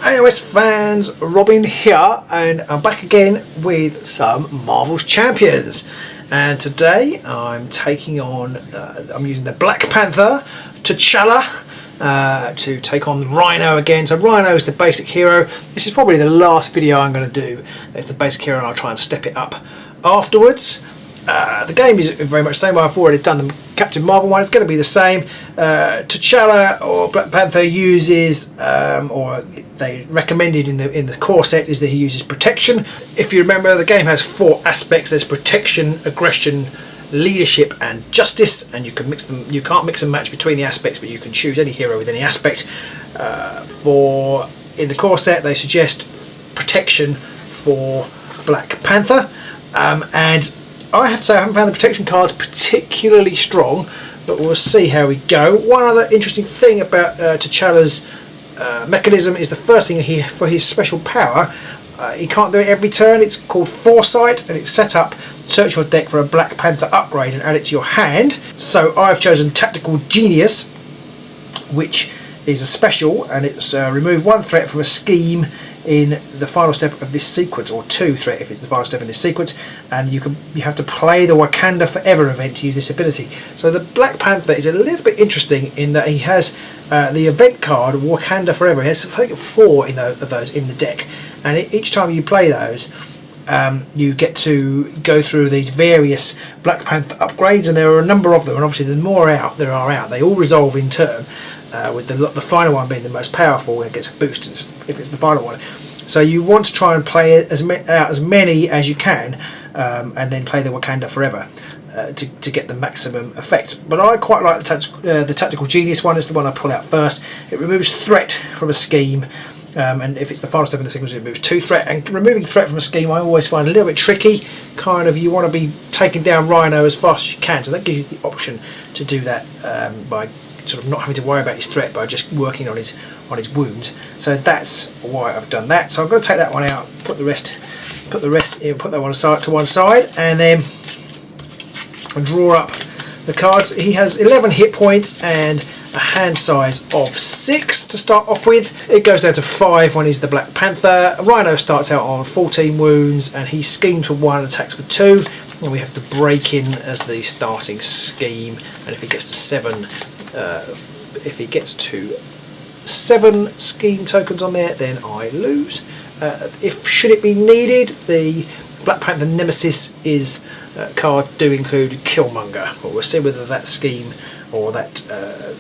AOS fans, Robin here, and I'm back again with some Marvel's Champions. And today I'm taking on, I'm using the Black Panther, CHALLA, to take on Rhino again. So Rhino is the basic hero. This is probably the last video I'm going to do. It's the basic hero and I'll try and step it up afterwards. The game is very much the same. I've already done the Captain Marvel one. It's going to be the same. T'Challa or Black Panther uses, or they recommended in the core set, is that he uses protection. If you remember, the game has 4 aspects. There's protection, aggression, leadership, and justice. And you can mix them. You can't mix and match between the aspects, but you can choose any hero with any aspect. In the core set, they suggest protection for Black Panther, and I have to say I haven't found the protection cards particularly strong, but we'll see how we go. One other interesting thing about T'Challa's mechanism is the first thing, for his special power, he can't do it every turn. It's called Foresight, and it's set up: search your deck for a Black Panther upgrade and add it to your hand. So I've chosen Tactical Genius, which is a special, and it's remove 1 threat from a scheme in the final step of this sequence, or 2 threat if it's the final step in this sequence, and you have to play the Wakanda Forever event to use this ability. So the Black Panther is a little bit interesting in that he has the event card Wakanda Forever. He has, I think, 4 of those in the deck, and each time you play those, you get to go through these various Black Panther upgrades, and there are a number of them, and obviously the more there are out, they all resolve in turn. With the final one being the most powerful, it gets a boost if it's the final one. So you want to try and play out as many as you can, and then play the Wakanda Forever to get the maximum effect. But I quite like the Tactical Genius one. Is the one I pull out first. It removes threat from a scheme, and if it's the final step in the sequence, it removes 2 threat. And removing threat from a scheme, I always find a little bit tricky. Kind of, you want to be taking down Rhino as fast as you can, so that gives you the option to do that by sort of not having to worry about his threat, by just working on his wounds. So that's why I've done that. So I'm going to take that one out, put the rest in, put that one aside to one side, and then draw up the cards. He has 11 hit points and a hand size of 6 to start off with. It goes down to 5 when he's the Black Panther. Rhino starts out on 14 wounds, and he schemes for 1, attacks for 2. And we have to break in as the starting scheme, and if he gets to 7 scheme tokens on there, then I lose. Should it be needed, the Black Panther Nemesis cards do include Killmonger, but we'll see whether that scheme or that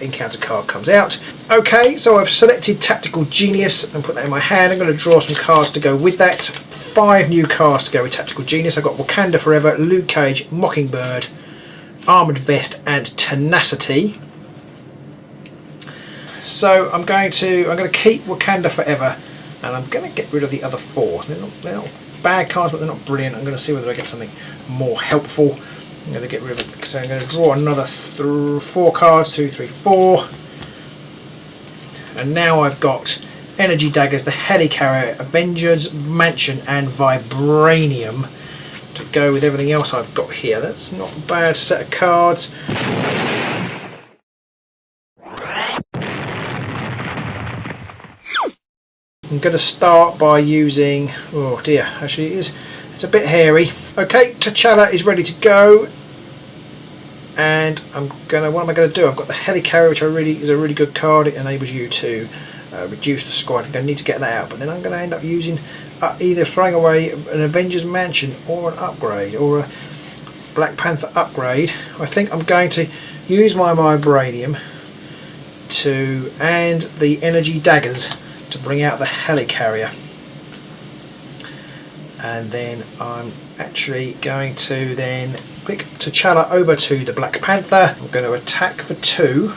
encounter card comes out. Okay, so I've selected Tactical Genius and put that in my hand. I'm going to draw some cards to go with that. 5 new cards to go with Tactical Genius. I've got Wakanda Forever, Luke Cage, Mockingbird, Armoured Vest, and Tenacity. So I'm going to keep Wakanda Forever, and I'm going to get rid of the other 4. They're not bad cards, but they're not brilliant. I'm going to see whether I get something more helpful. I'm going to get rid of it. So I'm going to draw another 4 cards, 2, 3, 4. And now I've got Energy Daggers, the HELICARRIER, Avengers Mansion, and Vibranium to go with everything else I've got here. That's not a bad set of cards. I'm going to start by using, oh dear, actually it's a bit hairy. Okay, T'Challa is ready to go, and what am I going to do? I've got the HELICARRIER, which is a really good card. It enables you to reduce the squad. I'm going to need to get that out, but then I'm going to end up using either throwing away an Avengers Mansion or an upgrade, or a Black Panther upgrade. I think I'm going to use my Vibranium and the Energy Daggers to bring out the HELICARRIER, and then I'm actually going to then click T'Challa over to the Black Panther. I'm going to attack for 2,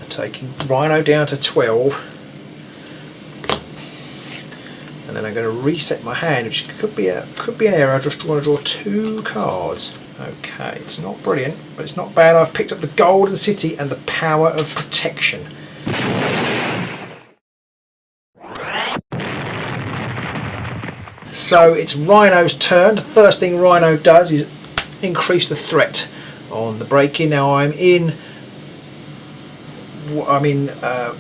taking Rhino down to 12, and then I'm going to reset my hand, which could be an error. I just want to draw 2 cards. Okay, it's not brilliant, but it's not bad. I've picked up the Golden City and the Power of Protection. So it's Rhino's turn. The first thing Rhino does is increase the threat on the break-in. Now I'm in I'm in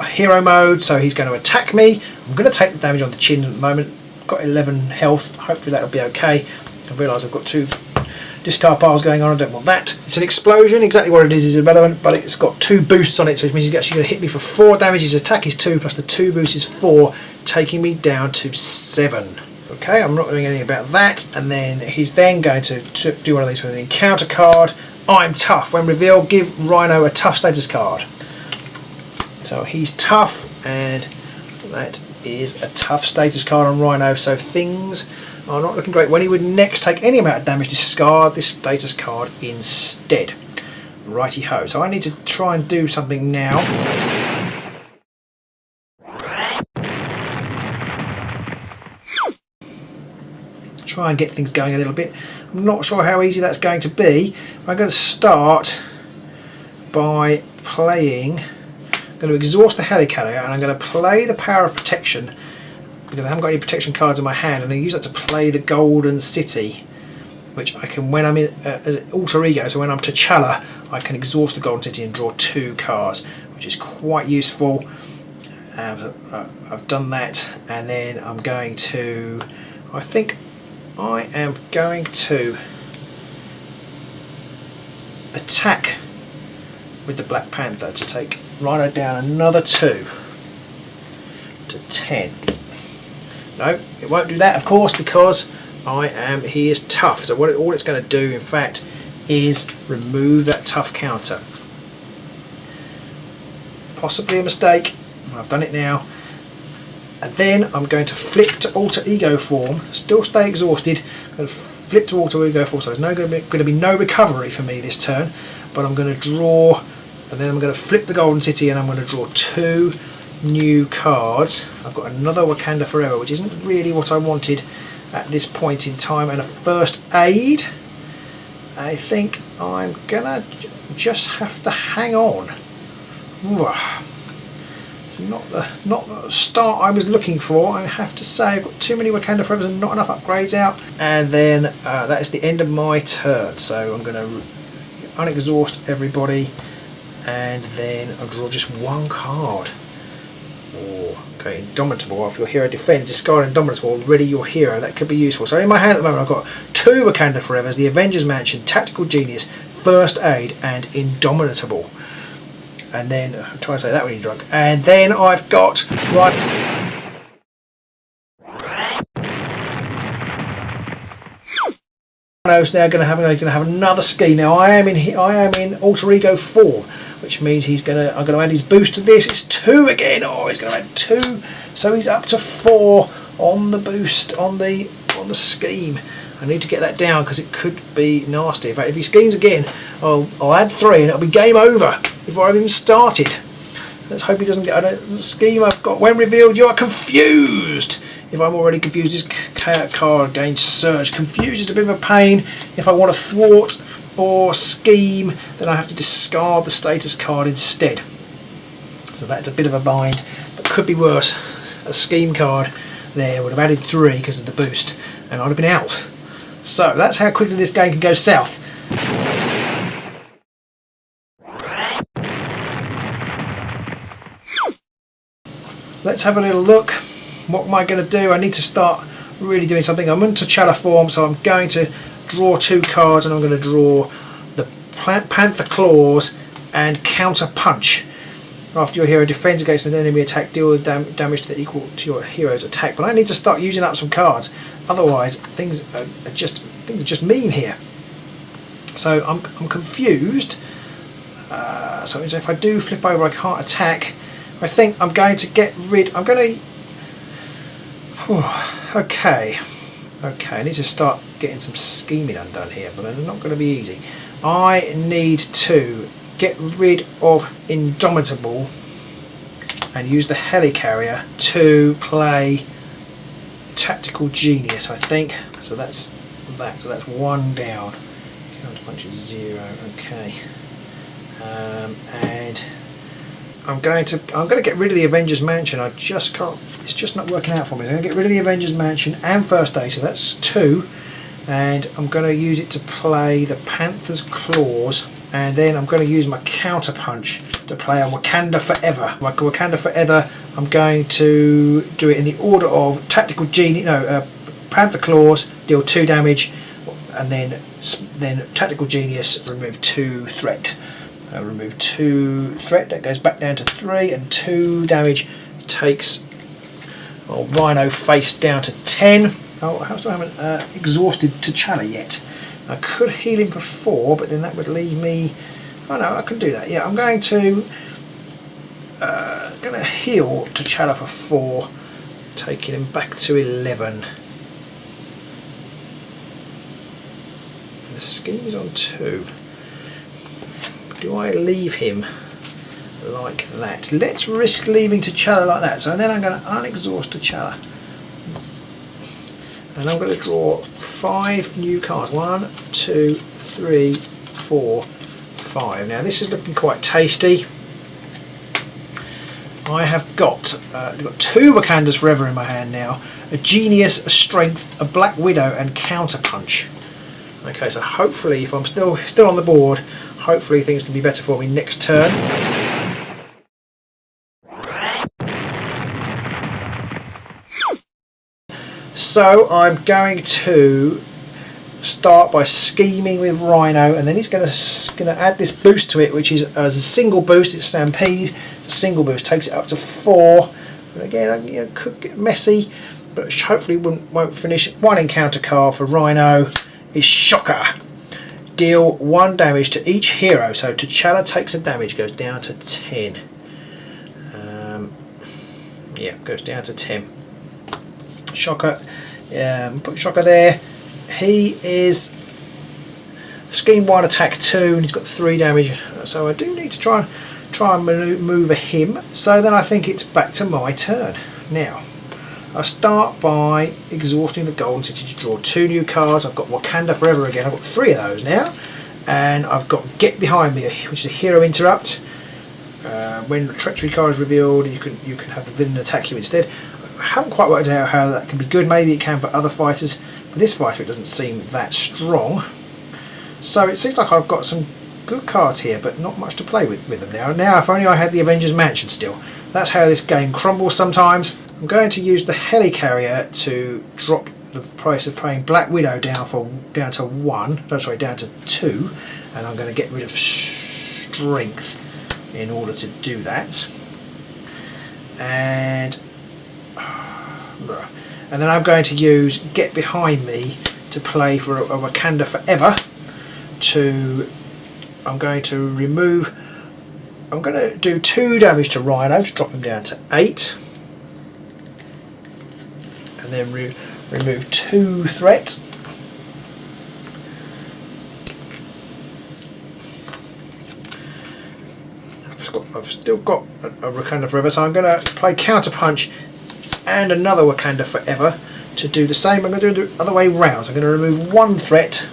hero mode, so he's going to attack me. I'm going to take the damage on the chin at the moment. Got 11 health. Hopefully that'll be okay. I realise I've got 2 discard piles going on. I don't want that. It's an explosion. Exactly what it is irrelevant, but it's got 2 boosts on it, so it means he's actually going to hit me for 4 damage. His attack is 2 plus the 2 boost is 4, taking me down to 7. Okay, I'm not doing anything about that. And then he's then going to do one of these with an encounter card. I'm tough. When revealed, give Rhino a tough status card. So he's tough, and that is a tough status card on Rhino. So things are not looking great. When he would next take any amount of damage, discard this status card instead. Righty ho. So I need to try and do something now. Try and get things going a little bit. I'm not sure how easy that's going to be. I'm going to start by playing. I'm going to exhaust the HELICARRIER, and I'm going to play the Power of Protection because I haven't got any protection cards in my hand, and I use that to play the Golden City, which I can, when I'm in as an alter ego, so when I'm T'Challa, I can exhaust the Golden City and draw 2 cards, which is quite useful. I've done that, and then I'm going to, I think I am going to attack with the Black Panther to take Rhino down another 2 to 10. No, it won't do that, of course, because he is tough. So all it's going to do, in fact, is remove that tough counter. Possibly a mistake. I've done it now. And then I'm going to flip to alter ego form, still stay exhausted, I'm going to flip to alter ego form, so there's going to be no recovery for me this turn, but I'm going to draw, and then I'm going to flip the Golden City, and I'm going to draw 2 new cards. I've got another Wakanda Forever, which isn't really what I wanted at this point in time, and a first aid. I think I'm going to just have to hang on. Ooh. Not the start I was looking for, I have to say. I've got too many Wakanda Forevers and not enough upgrades out, and then that is the end of my turn. So I'm going to unexhaust everybody, and then I'll draw just 1 card. Oh, okay, Indomitable. After your hero defends, discard Indomitable, ready your hero. That could be useful. So in my hand at the moment I've got 2 Wakanda Forevers, the Avengers Mansion, Tactical Genius, First Aid, and Indomitable. And then, try and say that when you're drunk. And then I've got Rhino's now going to have another scheme. Now I am in alter ego form, which means I'm going to add his boost to this. It's 2 again. Oh, he's going to add 2, so he's up to 4 on the boost on the scheme. I need to get that down because it could be nasty. In fact, if he schemes again, I'll add 3 and it'll be game over before I've even started. Let's hope he doesn't get the scheme I've got. When revealed, you are confused. If I'm already confused, this card gains surge. Confused is a bit of a pain. If I want to thwart or scheme, then I have to discard the status card instead. So that's a bit of a bind, but could be worse. A scheme card there would have added 3 because of the boost, and I'd have been out. So that's how quickly this game can go south. Let's have a little look. What am I going to do? I need to start really doing something. I'm in T'Challa form, so I'm going to draw 2 cards, and I'm going to draw the Panther Claws and Counter Punch. After your hero defends against an enemy attack, deal the damage to equal to your hero's attack. But I need to start using up some cards. Otherwise, things are just mean here. So I'm confused. So if I do flip over, I can't attack. I think I'm going to get rid. I'm going to. Okay. I need to start getting some scheming undone here, but they're not going to be easy. I need to get rid of Indomitable and use the HELICARRIER to play Tactical Genius, I think. So that's that. So that's 1 down. Counter punch is 0. Okay. And I'm going to get rid of the Avengers Mansion. I just can't. It's just not working out for me. I'm going to get rid of the Avengers Mansion and First Aid. So that's 2. And I'm going to use it to play the Panther's Claws. And then I'm going to use my Counter Punch to play a Wakanda Forever. Like Wakanda Forever, I'm going to do it in the order of Tactical Genius, Panther Claws, deal 2 damage, and then Tactical Genius, remove 2 threat. Remove 2 threat, that goes back down to 3, and 2 damage takes Rhino face down to 10. Oh, I haven't exhausted T'Challa yet. I could heal him for 4, but then that would leave me. Oh no, I can do that. Yeah, I'm going to heal T'Challa for 4, taking him back to 11. The scheme is on 2. Do I leave him like that? Let's risk leaving T'Challa like that. So then I'm going to unexhaust T'Challa. And I'm going to draw 5 new cards. 1, 2, 3, 4, 5. Now this is looking quite tasty. I have got 2 Wakandas Forever in my hand now. A Genius, a Strength, a Black Widow, and Counterpunch. Okay, so hopefully, if I'm still on the board, hopefully things can be better for me next turn. So I'm going to start by scheming with Rhino, and then he's going to add this boost to it, which is a single boost. It's Stampede. A single boost takes it up to 4. And again, it could get messy, but hopefully won't finish. 1 encounter card for Rhino is Shocker. Deal 1 damage to each hero. So T'Challa takes a damage, goes down to 10. Yeah, goes down to 10. Shocker. Put Shocker there. He is scheme 1, attack 2, and he's got 3 damage. So I do need to try and maneuver him. So then I think it's back to my turn. Now I'll start by exhausting the Golden City to draw 2 new cards. I've got Wakanda Forever again. I've got 3 of those now, and I've got Get Behind Me, which is a hero interrupt. When the treachery card is revealed, you can have the villain attack you instead. I haven't quite worked out how that can be good. Maybe it can for other fighters. For this fighter, it doesn't seem that strong. So it seems like I've got some good cards here, but not much to play with them now. Now, if only I had the Avengers Mansion still. That's how this game crumbles sometimes. I'm going to use the Helicarrier to drop the price of playing Black Widow down to 1. No, sorry, down to 2, and I'm going to get rid of Strength in order to do that. And then I'm going to use Get Behind Me to play for a Wakanda Forever. I'm going to do 2 damage to Rhino to drop him down to 8. And then remove 2 threat. I've still got a Wakanda Forever, so I'm going to play Counterpunch and another Wakanda Forever to do the same. I'm going to do it the other way round. So I'm going to remove 1 threat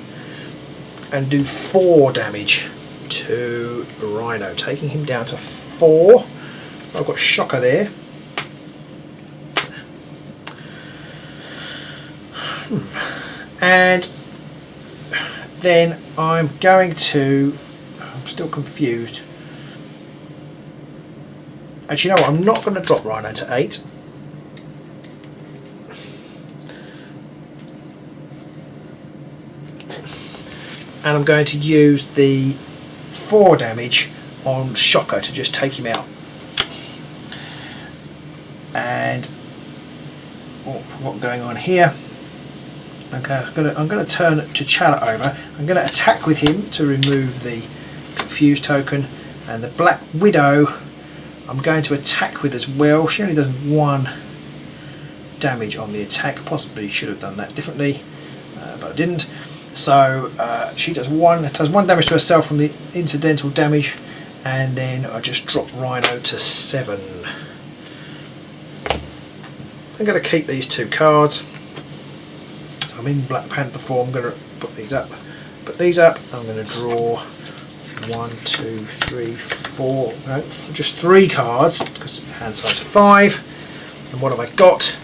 and do 4 damage to Rhino, taking him down to 4. I've got Shocker there. And then I'm still confused. Actually, you know what? I'm not going to drop Rhino to 8. And I'm going to use the 4 damage on Shocker to just take him out. And what's going on here? Okay, I'm going to turn T'Challa over. I'm going to attack with him to remove the Confuse token, and the Black Widow I'm going to attack with as well. She only does 1 damage on the attack. Possibly should have done that differently, but I didn't. So she does 1 damage to herself from the incidental damage, and then I just drop Rhino to 7. I'm going to keep these 2 cards. So I'm in Black Panther form. I'm going to put these up. I'm going to draw 1, 2, 3, 4, no, just 3 cards because hand size 5. And what have I got?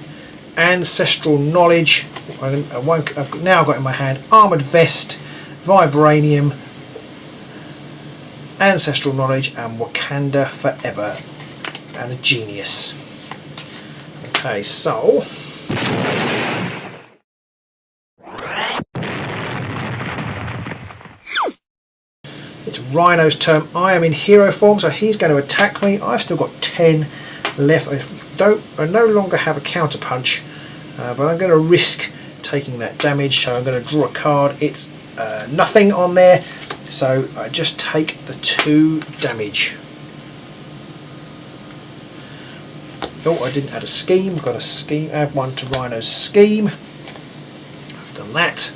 Ancestral Knowledge. I've now got in my hand Armoured Vest, Vibranium, Ancestral Knowledge and Wakanda Forever and a Genius. Okay, so it's Rhino's turn. I am in hero form, so he's going to attack me. I've still got 10 left. I no longer have a counter punch, but I'm going to risk taking that damage, so I'm going to draw a card. It's nothing on there, so I just take the 2 damage. Oh, I didn't add a scheme. I've got a scheme. Add 1 to Rhino's scheme. I've done that.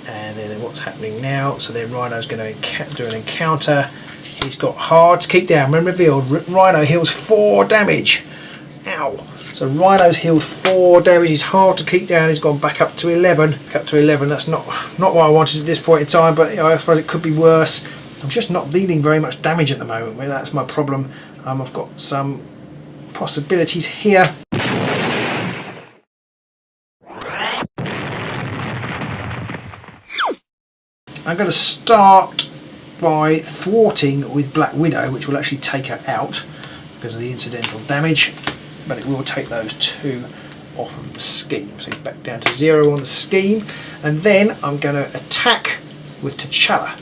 And then what's happening now? So then Rhino's going to do an encounter. He's got hard to keep down. When revealed, Rhino heals 4 damage. Ow. So Rhino's healed 4 damage. He's hard to keep down. He's gone back up to 11. Back up to 11. That's not what I wanted at this point in time, but you know, I suppose it could be worse. I'm just not dealing very much damage at the moment. Well, that's my problem. I've got some possibilities here. I'm going to start by thwarting with Black Widow, which will actually take her out because of the incidental damage, but it will take those 2 off of the scheme. So he's back down to 0 on the scheme, and then I'm going to attack with T'Challa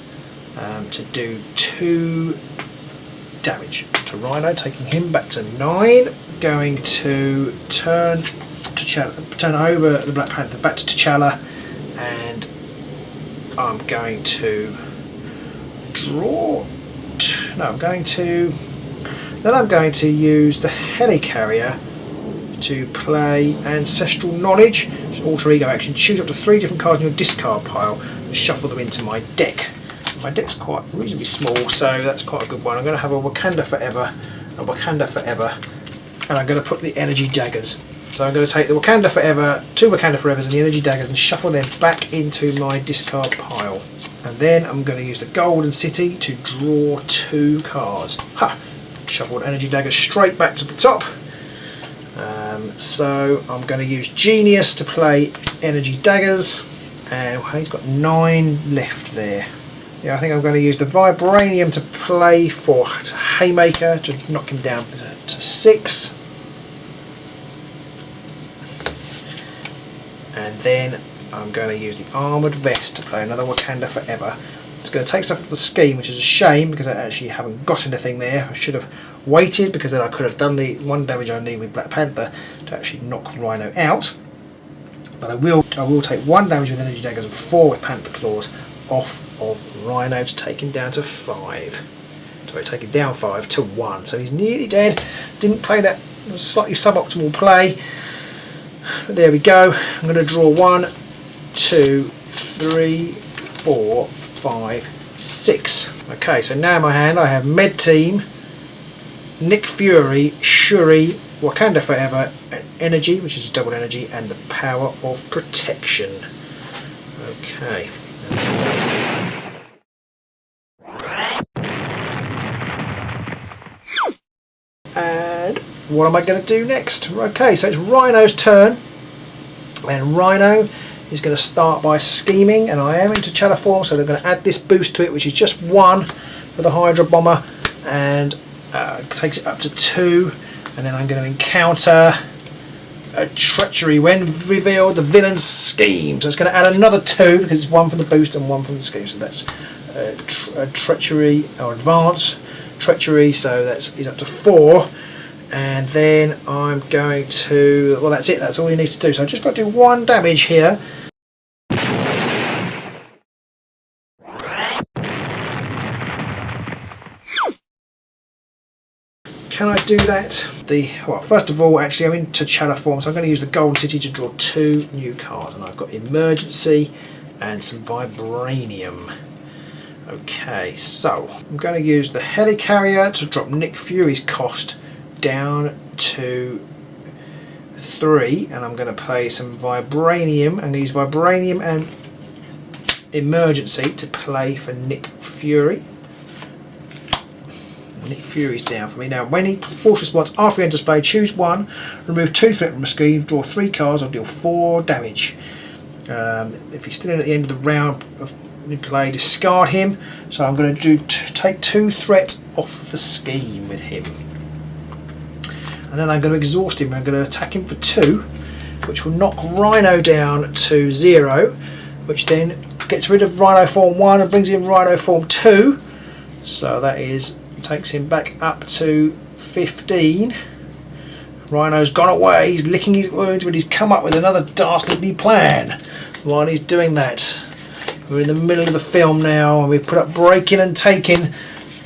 to do 2 damage to Rhino, taking him back to 9. Going to turn over the Black Panther back to T'Challa, and I'm going to draw. No, I'm going to use the HELICARRIER to play Ancestral Knowledge. It's an alter ego action. Choose up to 3 different cards in your discard pile and shuffle them into my deck. My deck's quite reasonably small, so that's quite a good one. I'm going to have a Wakanda Forever, and I'm going to put the energy daggers. So I'm going to take the Wakanda Forever, 2 Wakanda Forevers and the energy daggers and shuffle them back into my discard pile. And then I'm going to use the Golden City to draw 2 cards. Ha! Shuffled energy daggers straight back to the top. So I'm going to use Genius to play energy daggers, and he's got 9 left there. Yeah, I think I'm going to use the Vibranium to play for HAYMAKER to knock him down to 6. And then I'm going to use the Armoured Vest to play another Wakanda Forever. It's going to take stuff off the scheme, which is a shame because I actually haven't got anything there. I should have waited, because then I could have done the 1 damage I need with Black Panther to actually knock Rhino out. But I will take 1 damage with Energy Daggers and 4 with Panther Claws off of Rhino to take him down to 5. Sorry, take him down 5 to 1. So he's nearly dead. Didn't play that slightly suboptimal play. But there we go. I'm going to draw 1, 2, 3, 4, 5, 6. Okay, so now in my hand I have Med Team, Nick Fury, Shuri, Wakanda Forever, Energy, which is a double energy, and the Power of Protection. Okay. And what am I going to do next? Okay, so it's Rhino's turn, and Rhino is going to start by scheming, and I am into T'Challa form, so they're going to add this boost to it, which is just 1 for the Hydra Bomber, and takes it up to 2. And then I'm going to encounter a Treachery. When revealed, the villain's scheme. So it's going to add another 2 because it's 1 from the boost and 1 from the scheme. So that's Treachery or Advance Treachery. So he's up to 4. And then I'm going to, well, that's it. That's all he needs to do. So I've just got to do 1 damage here. Can I do that? Well, first of all, actually, I'm in T'Challa form, so I'm going to use the Golden City to draw 2 new cards, and I've got Emergency and some Vibranium. Okay, so I'm going to use the HELICARRIER to drop Nick Fury's cost down to 3, and I'm going to play some Vibranium. I'm going to use Vibranium and Emergency to play for Nick Fury. Nick Fury's down for me. Now, when he force response after he enters play, choose 1, remove 2 threat from a scheme, draw 3 cards, or deal 4 damage. If he's still in at the end of the round of play discard him, so I'm going to take 2 threat off the scheme with him. And then I'm going to exhaust him. I'm going to attack him for 2, which will knock Rhino down to 0, which then gets rid of Rhino form 1 and brings in Rhino form 2. So that takes him back up to 15. Rhino's gone away, he's licking his wounds, but he's come up with another dastardly plan while he's doing that. We're in the middle of the film now, and we put up breaking and taking.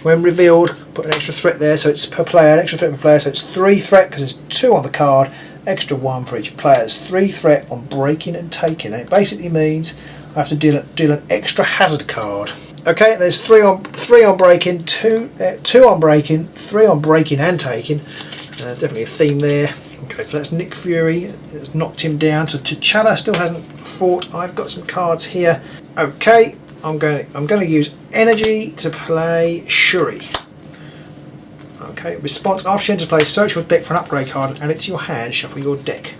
When revealed, put an extra threat there, so it's per player, an extra threat per player, so it's 3 threat because there's 2 on the card, extra 1 for each player. There's 3 threat on breaking and taking, and it basically means I have to deal an extra hazard card. Okay, there's 3 on breaking, 2 on breaking, 3 on breaking and taking. Definitely a theme there. Okay, so that's Nick Fury. It's knocked him down. So T'Challa still hasn't fought. I've got some cards here. Okay, I'm going to use energy to play Shuri. Okay, response after she enters play, search your deck for an upgrade card and add it to your hand. Shuffle your deck.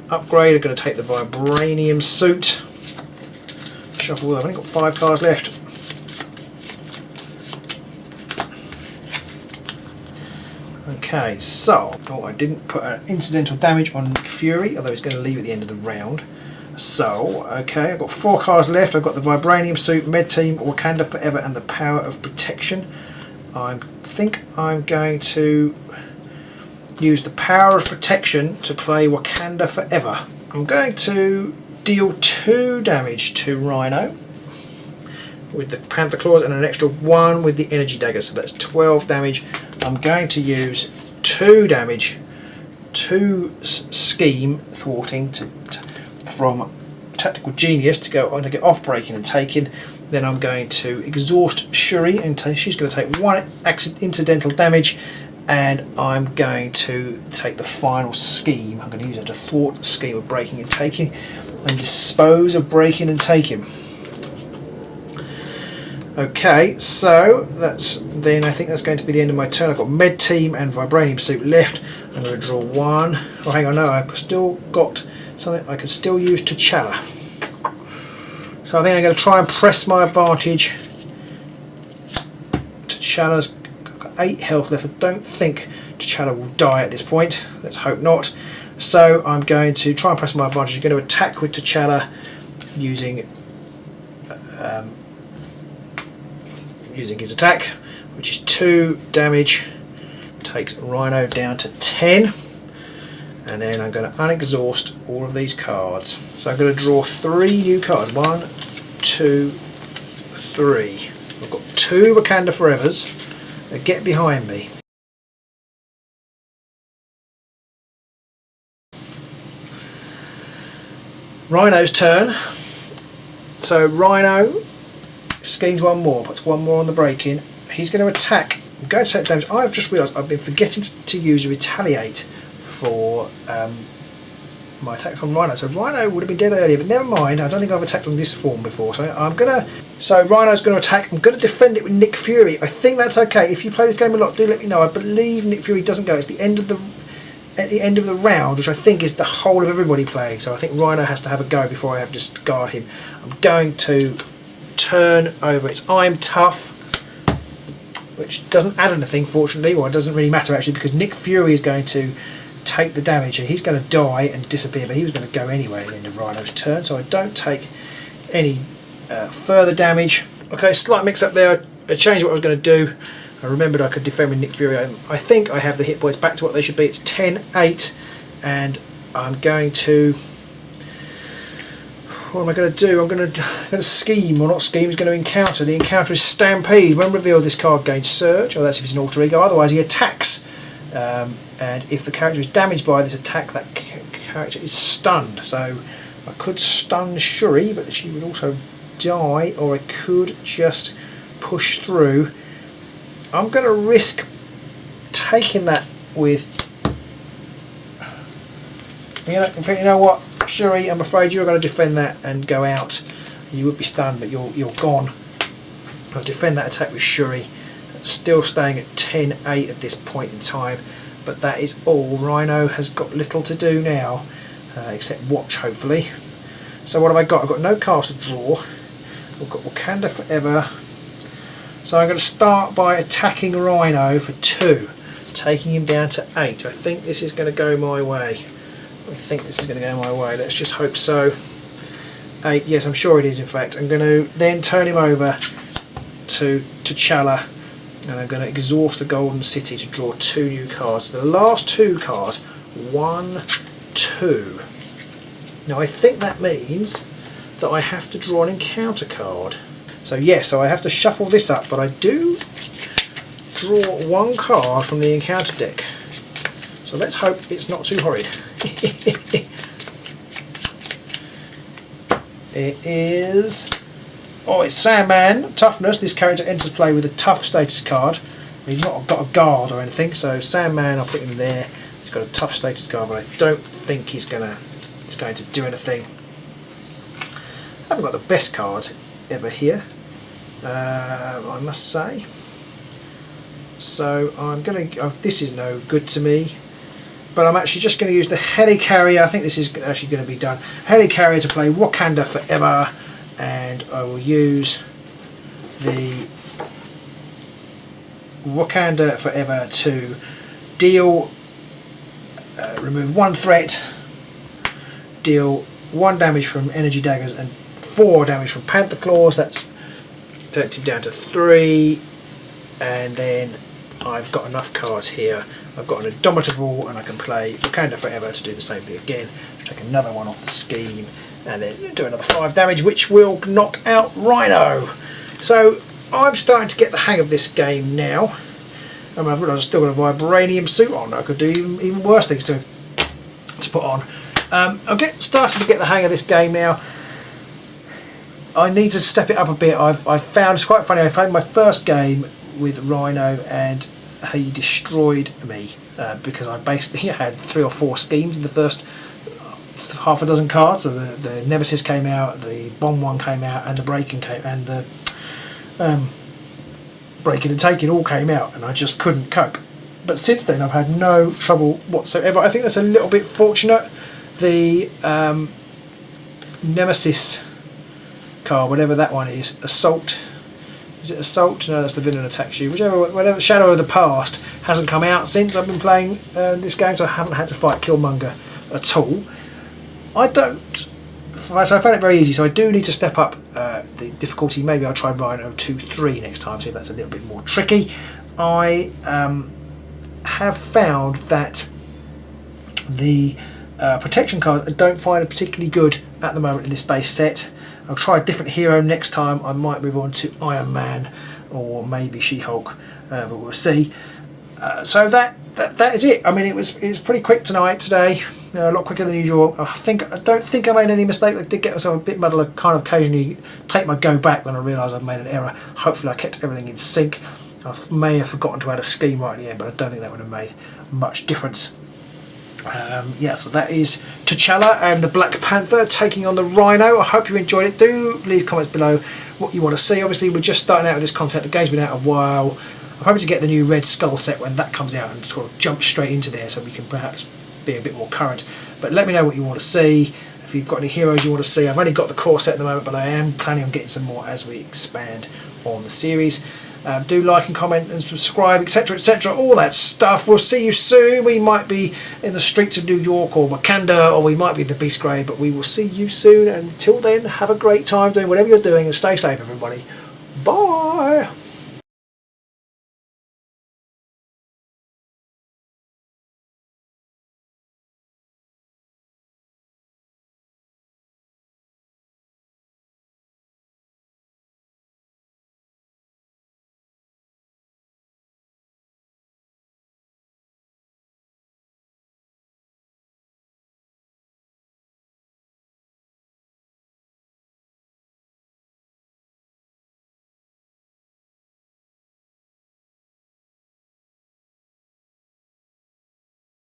Upgrade. I'm going to take the vibranium suit. Shuffle. I've only got 5 cards left. Okay, so I didn't put an incidental damage on Nick Fury, although he's going to leave at the end of the round. So, okay, I've got 4 cards left. I've got the Vibranium Suit, Med Team, Wakanda Forever, and the Power of Protection. I think I'm going to use the Power of Protection to play Wakanda Forever. I'm going to deal 2 damage to Rhino with the Panther Claws and an extra 1 with the Energy Dagger, so that's 12 damage. I'm going to use 2 damage, 2 scheme thwarting from Tactical Genius to go on to get off breaking and taking. Then I'm going to exhaust Shuri, and she's going to take 1 incidental damage, and I'm going to take the final scheme. I'm going to use it to thwart the scheme of breaking and taking and dispose of breaking and taking. Okay, so then I think that's going to be the end of my turn. I've got Med Team and Vibranium Suit left. I'm going to draw 1. Oh, hang on, no, I've still got something I can still use T'Challa. So I think I'm going to try and press my advantage. T'Challa's got 8 health left. I don't think T'Challa will die at this point. Let's hope not. So I'm going to try and press my advantage. I'm going to attack with T'Challa using his attack, which is 2 damage, takes Rhino down to 10, and then I'm going to unexhaust all of these cards. So I'm going to draw 3 new cards. 1, 2, 3. I've got 2 Wakanda Forevers that get behind me. Rhino's turn. So Rhino schemes 1 more, puts 1 more on the break-in. He's going to attack. I'm going to take damage. I've just realised I've been forgetting to use Retaliate for my attacks on Rhino. So Rhino would have been dead earlier, but never mind. I don't think I've attacked on this form before. So Rhino's going to attack. I'm going to defend it with Nick Fury. I think that's okay. If you play this game a lot, do let me know. I believe Nick Fury doesn't go. It's the end of the round, which I think is the whole of everybody playing. So I think Rhino has to have a go before I have to discard him. I'm going to turn over its I'm Tough, which doesn't add anything, fortunately. Well, it doesn't really matter actually, because Nick Fury is going to take the damage and he's going to die and disappear, but he was going to go anyway at the end of Rhino's turn, so I don't take any further damage. Okay, slight mix up there. I changed what I was going to do. I remembered I could defend with Nick Fury. I think I have the hit points back to what they should be. It's 10-8, and I'm going to... What am I going to do? I'm going to scheme, or not scheme, he's going to encounter. The encounter is Stampede. When revealed, this card gains Surge. Oh, that's if it's an alter ego. Otherwise, he attacks. And if the character is damaged by this attack, that character is stunned. So I could stun Shuri, but she would also die, or I could just push through. I'm going to risk taking that with... You know what? Shuri, I'm afraid you're going to defend that and go out. You would be stunned, but you're gone. I'll defend that attack with Shuri. Still staying at 10-8 at this point in time, but that is all. Rhino has got little to do now, except watch, hopefully. So what have I got? I've got no cards to draw. We've got Wakanda Forever. So I'm going to start by attacking Rhino for 2, taking him down to 8. I think this is going to go my way. Let's just hope so. 8, yes, I'm sure it is in fact. I'm going to then turn him over to CHALLA, and I'm going to exhaust the Golden City to draw 2 new cards. The last 2 cards, 1, 2. Now I think that means that I have to draw an encounter card. So yes, so I have to shuffle this up, but I do draw 1 card from the encounter deck. So let's hope it's not too horrid. It is... oh, it's Sandman, Toughness. This character enters play with a tough status card. He's not got a guard or anything, so Sandman, I'll put him there. He's got a tough status card, but I don't think he's going to do anything. I haven't got the best cards ever here, I must say. So I'm going to... oh, this is no good to me. But I'm actually just going to use the HELICARRIER. I think this is actually going to be done. HELICARRIER to play Wakanda Forever. And I will use the Wakanda Forever to deal... remove 1 threat. Deal 1 damage from Energy Daggers and 4 damage from Panther Claws. That's takes him down to 3. And then I've got enough cards here. I've got an Indomitable, and I can play Wakanda Forever to do the same thing again. Take another 1 off the scheme, and then do another 5 damage, which will knock out Rhino. So I'm starting to get the hang of this game now. I mean, I've realised I've still got a vibranium suit on. I could do even worse things to put on. I'm starting to get the hang of this game now. I need to step it up a bit. I've found it's quite funny. I played my first game with Rhino and he destroyed me because I basically had 3 or 4 schemes in the first half a dozen cards. So the Nemesis came out, the Bomb one came out, and the Breaking came, and the Breaking and Taking all came out, and I just couldn't cope. But since then, I've had no trouble whatsoever. I think that's a little bit fortunate. The Nemesis card, whatever that one is, Assault. Is it Assault? No, that's the villain attacks you. Whatever, Shadow of the Past hasn't come out since I've been playing this game, so I haven't had to fight Killmonger at all. So I found it very easy, so I do need to step up the difficulty. Maybe I'll try Rhino 2-3 next time, see if that's a little bit more tricky. I have found that the protection cards I don't find are particularly good at the moment in this base set. I'll try a different hero next time. I might move on to Iron Man or maybe She-Hulk, but we'll see. So that is it. I mean, it was pretty quick today. A lot quicker than usual. I don't think I made any mistake. I did get myself a bit muddled. I kind of occasionally take my go back when I realise I've made an error. Hopefully I kept everything in sync. I may have forgotten to add a scheme right at the end, but I don't think that would have made much difference. Yeah, so that is T'Challa and the Black Panther taking on the Rhino. I hope you enjoyed it. Do leave comments below what you want to see. Obviously, we're just starting out with this content. The game's been out a while. I'm hoping to get the new Red Skull set when that comes out and sort of jump straight into there so we can perhaps be a bit more current. But let me know what you want to see. If you've got any heroes you want to see. I've only got the core set at the moment, but I am planning on getting some more as we expand on the series. Do like and comment and subscribe, etc, etc, all that stuff. We'll see you soon. We might be in the streets of New York or Wakanda, or we might be in the Beast Grave, but we will see you soon. And until then, have a great time doing whatever you're doing and stay safe, everybody. Bye.